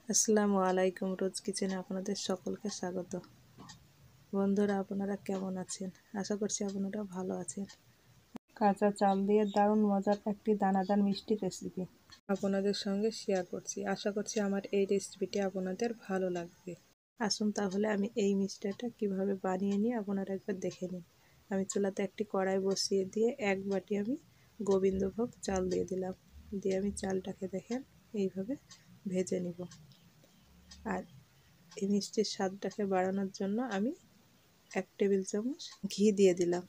আসসালামু আলাইকুম। রোজ কিচেনে আপনাদের সকলকে স্বাগত। বন্ধুরা, আপনারা কেমন আছেন? আশা করছি আপনারা ভালো আছেন। কাঁচা চাল দিয়ে দারুণ মজার একটি দানাদার মিষ্টি রেসিপি আপনাদের সঙ্গে শেয়ার করছি। আশা করছি আমার এই রেসিপিটি আপনাদের ভালো লাগবে। আসুন তাহলে আমি এই মিষ্টিটা কিভাবে বানিয়ে নিই আপনারা একবার দেখে নিন। আমি চুলাতে একটি কড়াই বসিয়ে দিয়ে এক বাটি আমি গোবিন্দভোগ চাল দিয়ে দিলাম। দিয়ে আমি চালটাকে দেখেন এইভাবে ভেজে নিব। আর এই মিষ্টির স্বাদটাকে বাড়ানোর জন্য আমি 1 টেবিল চামচ ঘি দিয়ে দিলাম।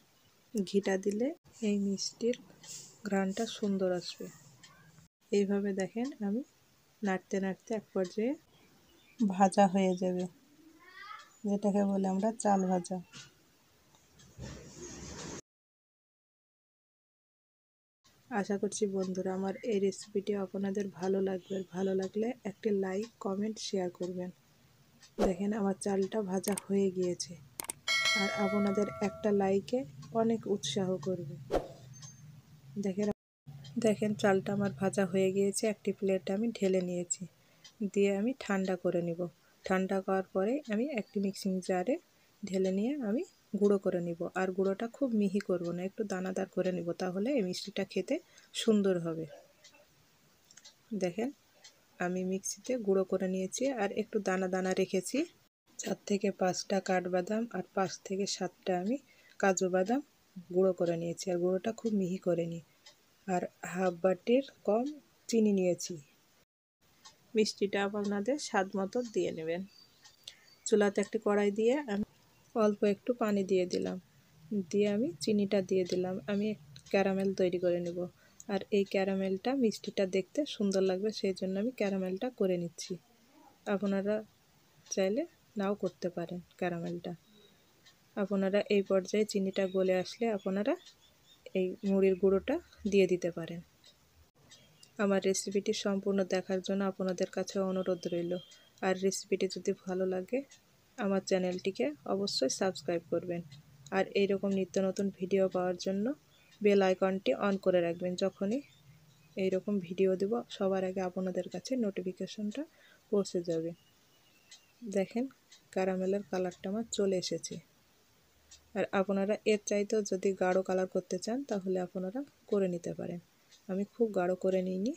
ঘিটা দিলে এই মিষ্টির ঘ্রাণটা সুন্দর আসবে। এইভাবে দেখেন আমি নাড়তে নাড়তে এক পর্যায়ে ভাজা হয়ে যাবে, যেটাকে বলে আমরা চাল ভাজা। আশা করছি বন্ধুরা আমার এই রেসিপিটি আপনাদের ভালো লাগবে। ভালো লাগলে একটি লাইক, কমেন্ট, শেয়ার করবেন। দেখেন আমার চালটা ভাজা হয়ে গিয়েছে, আর আপনাদের একটা লাইকে অনেক উৎসাহ করবে। দেখেন চালটা আমার ভাজা হয়ে গিয়েছে। একটি প্লেটে আমি ঢেলে নিয়েছি, দিয়ে আমি ঠান্ডা করে নিব। ঠান্ডা করার পরে আমি একটি মিক্সিং জারে ঢেলে নিয়ে আমি গুঁড়ো করে নিব। আর গুঁড়োটা খুব মিহি করব না, একটু দানাদার করে নিব, তাহলে এই মিষ্টিটা খেতে সুন্দর হবে। দেখেন আমি মিক্সিতে গুঁড়ো করে নিয়েছি, আর একটু দানা দানা রেখেছি। 4 থেকে 5টা কাঠবাদাম আর 5 থেকে 7টা আমি কাজু বাদাম গুঁড়ো করে নিয়েছি, আর গুঁড়োটা খুব মিহি করে নিই। আর হাফ বাটির কম চিনি নিয়েছি। মিষ্টিটা আপনাদের স্বাদ মতো দিয়ে নেবেন। চুলাতে একটি কড়াই দিয়ে আমি অল্প একটু পানি দিয়ে দিলাম, দিয়ে আমি চিনিটা দিয়ে দিলাম। আমি ক্যারামেল তৈরি করে নেব, আর এই ক্যারামেলটা মিষ্টিটা দেখতে সুন্দর লাগবে, সেই জন্য আমি ক্যারামেলটা করে নিচ্ছি। আপনারা চাইলে নাও করতে পারেন ক্যারামেলটা। আপনারা এই পর্যায়ে চিনিটা গলে আসলে আপনারা এই মুড়ির গুঁড়োটা দিয়ে দিতে পারেন। আমার রেসিপিটি সম্পূর্ণ দেখার জন্য আপনাদের কাছে অনুরোধ রইল। আর রেসিপিটি যদি ভালো লাগে আমার চ্যানেলটিকে অবশ্যই সাবস্ক্রাইব করবেন। আর এই রকম নিত্য নতুন ভিডিও পাওয়ার জন্য বেল আইকনটি অন করে রাখবেন। যখনই এই রকম ভিডিও দেব সবার আগে আপনাদের কাছে নোটিফিকেশনটা পৌঁছে যাবে। দেখেন ক্যারামেলের কালারটা আমার চলে এসেছে। আর আপনারা এর চাইতেও যদি গাঢ় কালার করতে চান তাহলে আপনারা করে নিতে পারেন। আমি খুব গাঢ় করে নিইনি।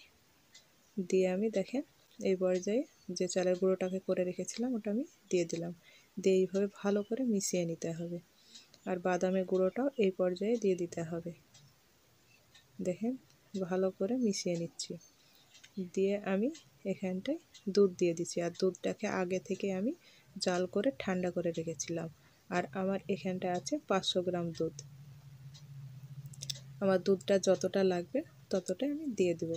দিয়ে আমি দেখেন এই পর্যায়ে যে চালের গুঁড়োটাকে করে রেখেছিলাম ওটা আমি দিয়ে দিলাম। দিয়ে এইভাবে ভালো করে মিশিয়ে নিতে হবে। আর বাদামের গুঁড়োটাও এই পর্যায়ে দিয়ে দিতে হবে। দেখেন ভালো করে মিশিয়ে নিচ্ছি। দিয়ে আমি এখানটায় দুধ দিয়ে দিচ্ছি, আর দুধটাকে আগে থেকে আমি জাল করে ঠান্ডা করে রেখেছিলাম। আর আমার এখানটায় আছে 500 গ্রাম দুধ। আমার দুধটা যতটা লাগবে ততটাই আমি দিয়ে দেব।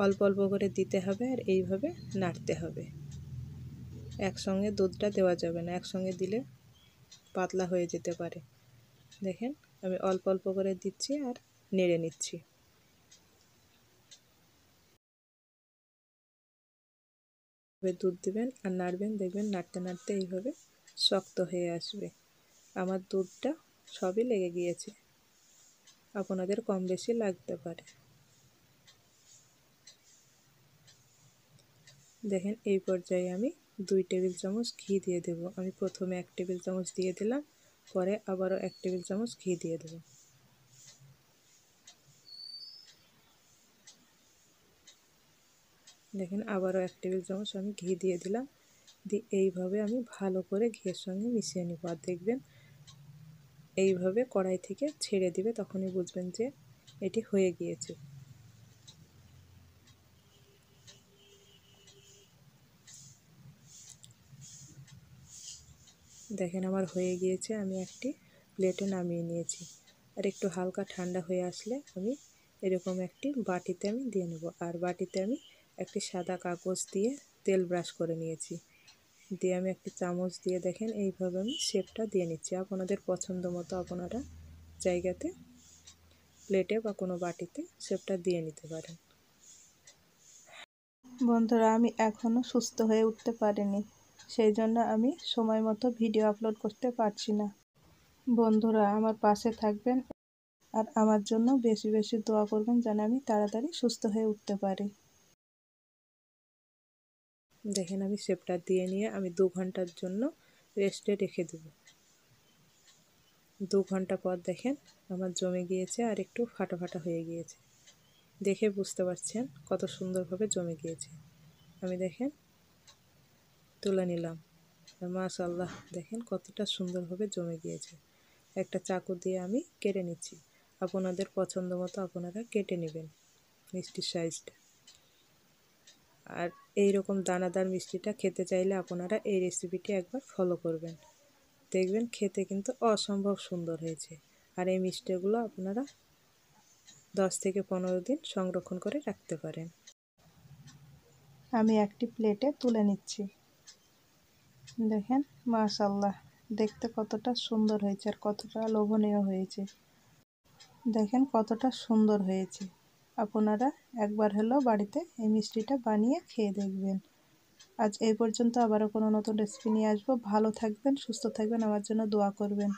অল্প অল্প করে দিতে হবে, আর এইভাবে নাড়তে হবে। একসঙ্গে দুধটা দেওয়া যাবে না, একসঙ্গে দিলে পাতলা হয়ে যেতে পারে। দেখেন আমি অল্প অল্প করে দিচ্ছি আর নেড়ে নিচ্ছি। দুধ দিবেন আর নাড়বেন, দেখবেন নাড়তে নাড়তে এইভাবে শক্ত হয়ে আসবে। আমার দুধটা সবই লেগে গিয়েছে, আপনাদের কম বেশি লাগতে পারে। দেখেন এই পর্যায়ে আমি 2 টেবিল চামচ ঘি দিয়ে দেব। আমি প্রথমে 1 টেবিল চামচ দিয়ে দিলাম, পরে আবারও 1 টেবিল চামচ ঘি দিয়ে দেব। দেখেন আবারও 1 টেবিল চামচ আমি ঘি দিয়ে দিলাম। দিয়ে এইভাবে আমি ভালো করে ঘিয়ের সঙ্গে মিশিয়ে নেব। আর দেখবেন এইভাবে কড়াই থেকে ছেড়ে দিবে, তখনই বুঝবেন যে এটি হয়ে গিয়েছে। দেখেন আমার হয়ে গিয়েছে। আমি একটি প্লেটে নামিয়ে নিয়েছি। আর একটু হালকা ঠান্ডা হয়ে আসলে আমি এরকম একটি বাটিতে আমি দিয়ে নেব। আর বাটিতে আমি একটি সাদা কাগজ দিয়ে তেল ব্রাশ করে নিয়েছি। দিয়ে আমি একটি চামচ দিয়ে দেখেন এইভাবে আমি শেপটা দিয়ে নিচ্ছি। আপনাদের পছন্দ মতো আপনারা জায়গাতে প্লেটে বা কোনো বাটিতে শেপটা দিয়ে নিতে পারেন। বন্ধুরা, আমি এখনও সুস্থ হয়ে উঠতে পারিনি, সেই জন্য আমি সময় মতো ভিডিও আপলোড করতে পারছি না। বন্ধুরা আমার পাশে থাকবেন, আর আমার জন্য বেশি বেশি দোয়া করবেন যেন আমি তাড়াতাড়ি সুস্থ হয়ে উঠতে পারি। দেখেন আমি শেপটা দিয়ে নিয়ে আমি 2 ঘন্টার জন্য রেস্টে রেখে দেব। 2 ঘন্টা পর দেখেন আমার জমে গিয়েছে আর একটু ফাটা ফাটা হয়ে গিয়েছে। দেখে বুঝতে পারছেন কত সুন্দরভাবে জমে গিয়েছে। আমি দেখেন তুলে নিলাম, মাশাআল্লাহ দেখেন কতটা সুন্দরভাবে জমে গিয়েছে। একটা চাকু দিয়ে আমি কেটে নিচ্ছি। আপনাদের পছন্দ মতো আপনারা কেটে নেবেন মিষ্টির সাইজটা। আর এই রকম দানাদার মিষ্টিটা খেতে চাইলে আপনারা এই রেসিপিটি একবার ফলো করবেন, দেখবেন খেতে কিন্তু অসম্ভব সুন্দর হয়েছে। আর এই মিষ্টিগুলো আপনারা 10 থেকে 15 দিন সংরক্ষণ করে রাখতে পারেন। আমি একটি প্লেটে তুলে নিচ্ছি। দেখেন মাশাআল্লাহ দেখতে কতটা সুন্দর হয়েছে আর কতটা লোভনীয় হয়েছে। দেখেন কতটা সুন্দর হয়েছে। আপনারা একবার হলেও বাড়িতে এই মিষ্টিটা বানিয়ে খেয়ে দেখবেন। আজ এই পর্যন্ত, আবারও কোনো নতুন রেসিপি নিয়ে আসবো। ভালো থাকবেন, সুস্থ থাকবেন, আমার জন্য দোয়া করবেন।